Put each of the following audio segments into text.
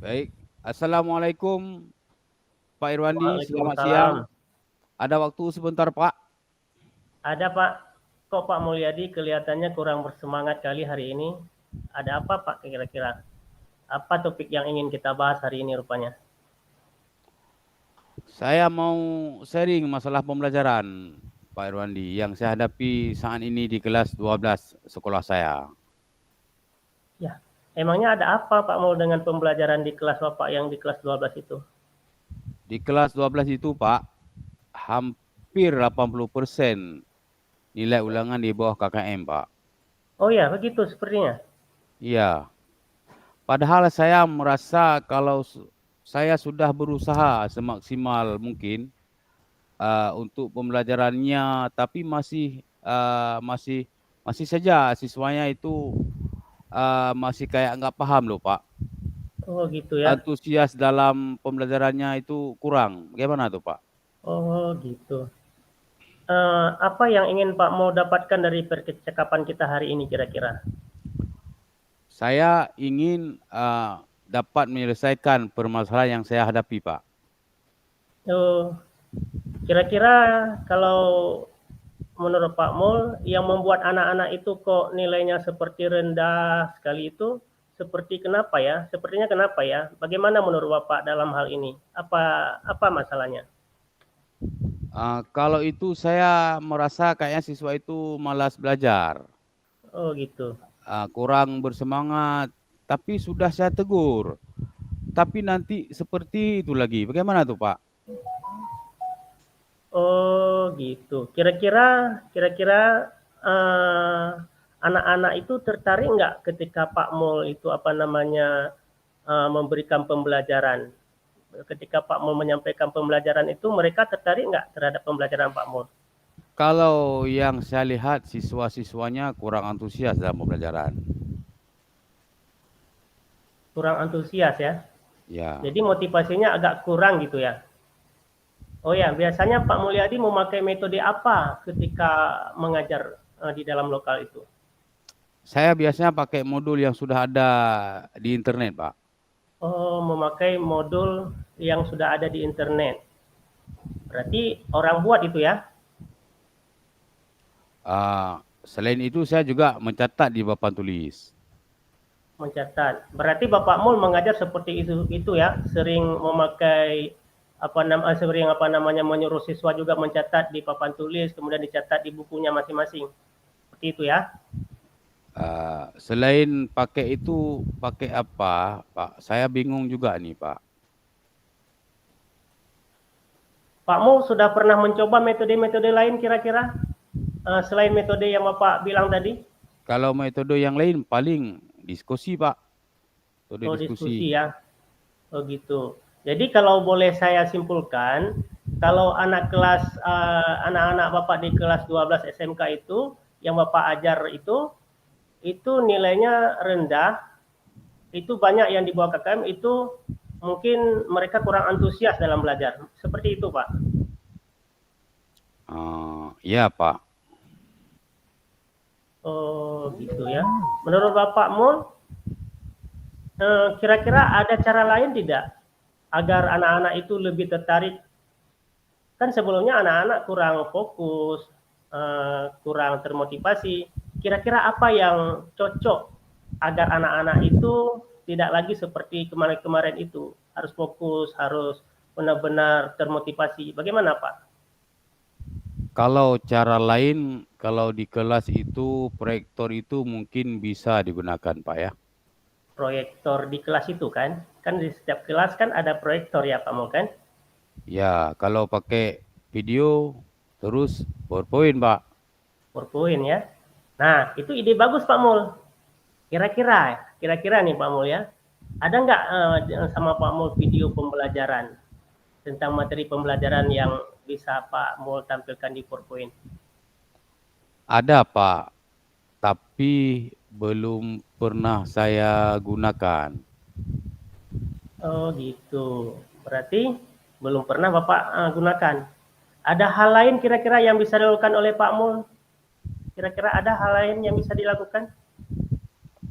Baik, Assalamualaikum Pak Irwandi, selamat siang. Waalaikumsalam. Ada waktu sebentar Pak? Ada Pak, kok Pak Mulyadi kelihatannya kurang bersemangat kali hari ini. Ada apa Pak kira-kira? Apa topik yang ingin kita bahas hari ini rupanya? Saya mau sharing masalah pembelajaran Pak Irwandi yang saya hadapi saat ini di kelas 12 sekolah saya. Ya, emangnya ada apa Pak Mul dengan pembelajaran di kelas Bapak yang di kelas 12 itu? Di kelas 12 itu Pak, hampir 80% nilai ulangan di bawah KKM Pak. Oh ya, begitu sepertinya. Iya, padahal saya merasa kalau saya sudah berusaha semaksimal mungkin untuk pembelajarannya, tapi masih saja siswanya itu masih kayak nggak paham loh Pak. Oh gitu ya. Antusias dalam pembelajarannya itu kurang. Bagaimana tuh Pak? Oh gitu. Apa yang ingin Pak mau dapatkan dari percakapan kita hari ini kira-kira? Saya ingin dapat menyelesaikan permasalahan yang saya hadapi Pak. Oh, kira-kira kalau menurut Pak Mul, yang membuat anak-anak itu kok nilainya seperti rendah sekali itu, seperti kenapa ya? Sepertinya kenapa ya? Bagaimana menurut Bapak dalam hal ini? Apa masalahnya? Kalau itu saya merasa kayaknya siswa itu malas belajar, Oh gitu. kurang bersemangat, tapi sudah saya tegur. Tapi nanti seperti itu lagi. Bagaimana tuh Pak? Oh gitu. Kira-kira anak-anak itu tertarik nggak ketika Pak Mul itu memberikan pembelajaran? Ketika Pak Mul menyampaikan pembelajaran itu, mereka tertarik nggak terhadap pembelajaran Pak Mul? Kalau yang saya lihat siswa-siswanya kurang antusias dalam pembelajaran. Kurang antusias ya. Ya. Jadi motivasinya agak kurang gitu ya. Oh ya, biasanya Pak Mulyadi memakai metode apa ketika mengajar di dalam lokal itu? Saya biasanya pakai modul yang sudah ada di internet, Pak. Oh, memakai modul yang sudah ada di internet. Berarti orang buat itu ya? Selain itu saya juga mencatat di papan tulis. Mencatat. Berarti Bapak Mul mengajar seperti itu ya, sering memakai sering menyuruh siswa juga mencatat di papan tulis, kemudian dicatat di bukunya masing-masing. Seperti itu ya? Selain pakai itu, pakai apa, Pak? Saya bingung juga nih, Pak. Pak Mul sudah pernah mencoba metode-metode lain kira-kira selain metode yang Bapak bilang tadi? Kalau metode yang lain paling diskusi, Pak. Metode diskusi ya. Oh gitu. Jadi kalau boleh saya simpulkan, kalau anak-anak Bapak di kelas 12 SMK itu yang Bapak ajar itu nilainya rendah, itu banyak yang di bawah KKM itu mungkin mereka kurang antusias dalam belajar. Seperti itu, Pak. Iya, Pak. Oh, gitu ya. Menurut Bapak Mul, kira-kira ada cara lain tidak agar anak-anak itu lebih tertarik? Kan sebelumnya anak-anak kurang fokus, kurang termotivasi. Kira-kira apa yang cocok agar anak-anak itu tidak lagi seperti kemarin-kemarin itu, harus fokus, harus benar-benar termotivasi. Bagaimana, Pak? Kalau cara lain, kalau di kelas itu proyektor itu mungkin bisa digunakan, Pak ya. proyektor di kelas itu kan? Kan di setiap kelas kan ada proyektor ya Pak Mul kan? Ya, kalau pakai video terus PowerPoint, Pak. PowerPoint ya. Nah, itu ide bagus Pak Mul. Kira-kira nih Pak Mul ya, ada nggak sama Pak Mul video pembelajaran tentang materi pembelajaran yang bisa Pak Mul tampilkan di PowerPoint? Ada, Pak, tapi belum pernah saya gunakan. Oh gitu. Berarti belum pernah Bapak gunakan. Ada hal lain kira-kira yang bisa dilakukan oleh Pak Mul? Kira-kira ada hal lain yang bisa dilakukan?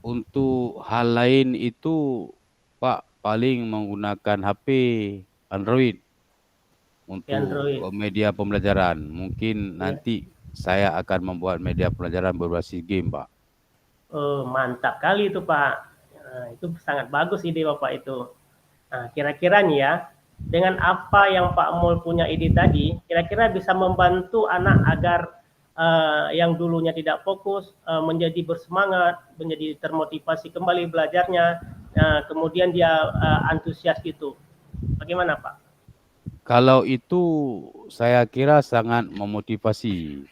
Untuk hal lain itu, Pak, paling menggunakan HP Android untuk Android. media pembelajaran. Mungkin nanti saya akan membuat media pembelajaran berbasis game, Pak. Oh, mantap kali itu Pak. Nah, itu sangat bagus ide Bapak itu. Nah, kira-kira nih ya, dengan apa yang Pak Mul punya ide tadi, kira-kira bisa membantu anak agar yang dulunya tidak fokus menjadi bersemangat, menjadi termotivasi kembali belajarnya, kemudian dia antusias gitu. Bagaimana Pak? Kalau itu saya kira sangat memotivasi.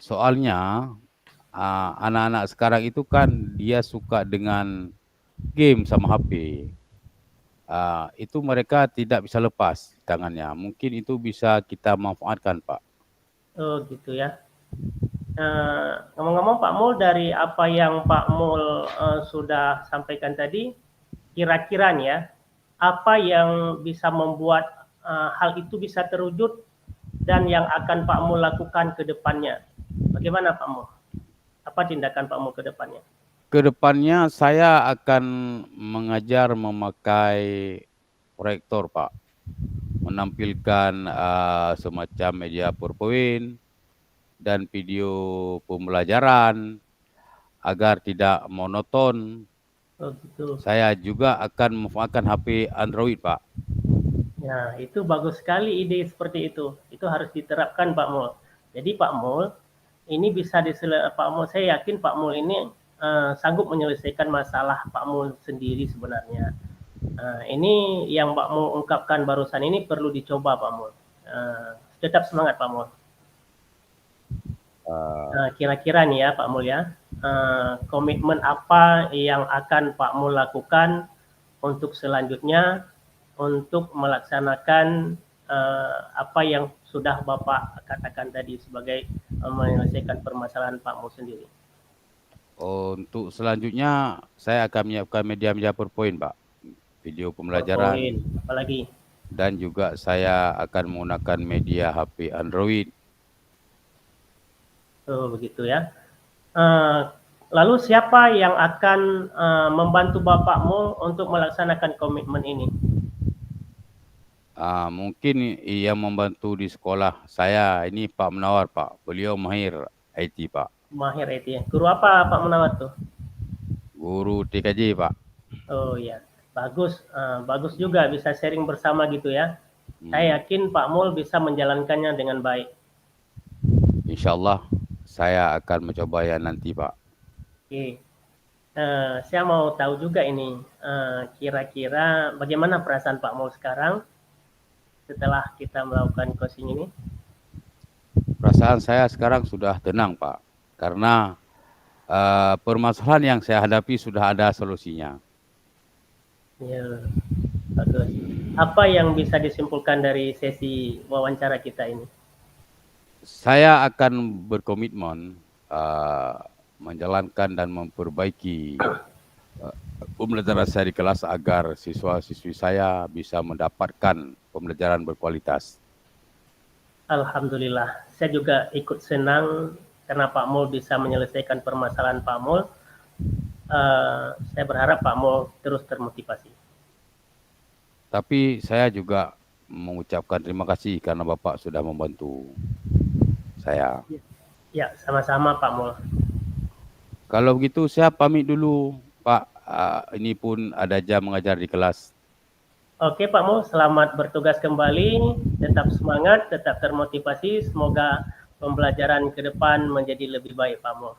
Soalnya anak-anak sekarang itu kan dia suka dengan game sama HP. Itu mereka tidak bisa lepas tangannya. Mungkin itu bisa kita manfaatkan, Pak. Oh gitu ya. Ngomong-ngomong Pak Mul, dari apa yang Pak Mul sudah sampaikan tadi, kira-kira nih ya, apa yang bisa membuat hal itu bisa terwujud dan yang akan Pak Mul lakukan ke depannya? Bagaimana Pak Mul? Apa tindakan Pak Mul ke depannya? Kedepannya saya akan mengajar memakai proyektor, Pak. Menampilkan semacam media PowerPoint dan video pembelajaran agar tidak monoton. Oh gitu. Saya juga akan memanfaatkan HP Android, Pak. Ya, itu bagus sekali ide seperti itu. Itu harus diterapkan Pak Mul. Jadi Pak Mul, ini bisa Pak Mul, saya yakin Pak Mul ini sanggup menyelesaikan masalah Pak Mul sendiri sebenarnya. Ini yang Pak Mul ungkapkan barusan ini perlu dicoba Pak Mul. Tetap semangat Pak Mul. Kira-kira nih ya Pak Mul ya, komitmen apa yang akan Pak Mul lakukan untuk selanjutnya untuk melaksanakan apa yang sudah Bapak katakan tadi sebagai menyelesaikan permasalahan Pak Mul sendiri? Untuk selanjutnya saya akan menyiapkan media-media PowerPoint, Pak. Video pembelajaran. PowerPoint, apalagi? Dan juga saya akan menggunakan media HP Android. Oh, begitu ya. Lalu siapa yang akan membantu Bapak Mul untuk melaksanakan komitmen ini? Mungkin yang membantu di sekolah saya ini Pak Menawar, Pak. Beliau mahir IT, Pak. Mahir IT ya. Guru apa Pak Menawar tuh? Guru TKJ, Pak. Oh ya, bagus. Bagus juga bisa sharing bersama gitu ya. Saya yakin Pak Mul bisa menjalankannya dengan baik. Insya Allah saya akan mencoba ya nanti, Pak. Oke. Saya mau tahu juga ini, kira-kira bagaimana perasaan Pak Mul sekarang setelah kita melakukan coaching ini? Perasaan saya sekarang sudah tenang, Pak. Karena permasalahan yang saya hadapi sudah ada solusinya. Ya, bagus. Apa yang bisa disimpulkan dari sesi wawancara kita ini? Saya akan berkomitmen menjalankan dan memperbaiki pembelajaran saya di kelas agar siswa-siswi saya bisa mendapatkan pembelajaran berkualitas. Alhamdulillah, saya juga ikut senang karena Pak Mul bisa menyelesaikan permasalahan Pak Mul. Saya berharap Pak Mul terus termotivasi. Tapi saya juga mengucapkan terima kasih karena Bapak sudah membantu saya. Ya, sama-sama Pak Mul. Kalau begitu saya pamit dulu, Pak. Ini pun ada jam mengajar di kelas. Oke Pak Mul, selamat bertugas kembali. Tetap semangat, tetap termotivasi. Semoga pembelajaran ke depan menjadi lebih baik Pak Mul.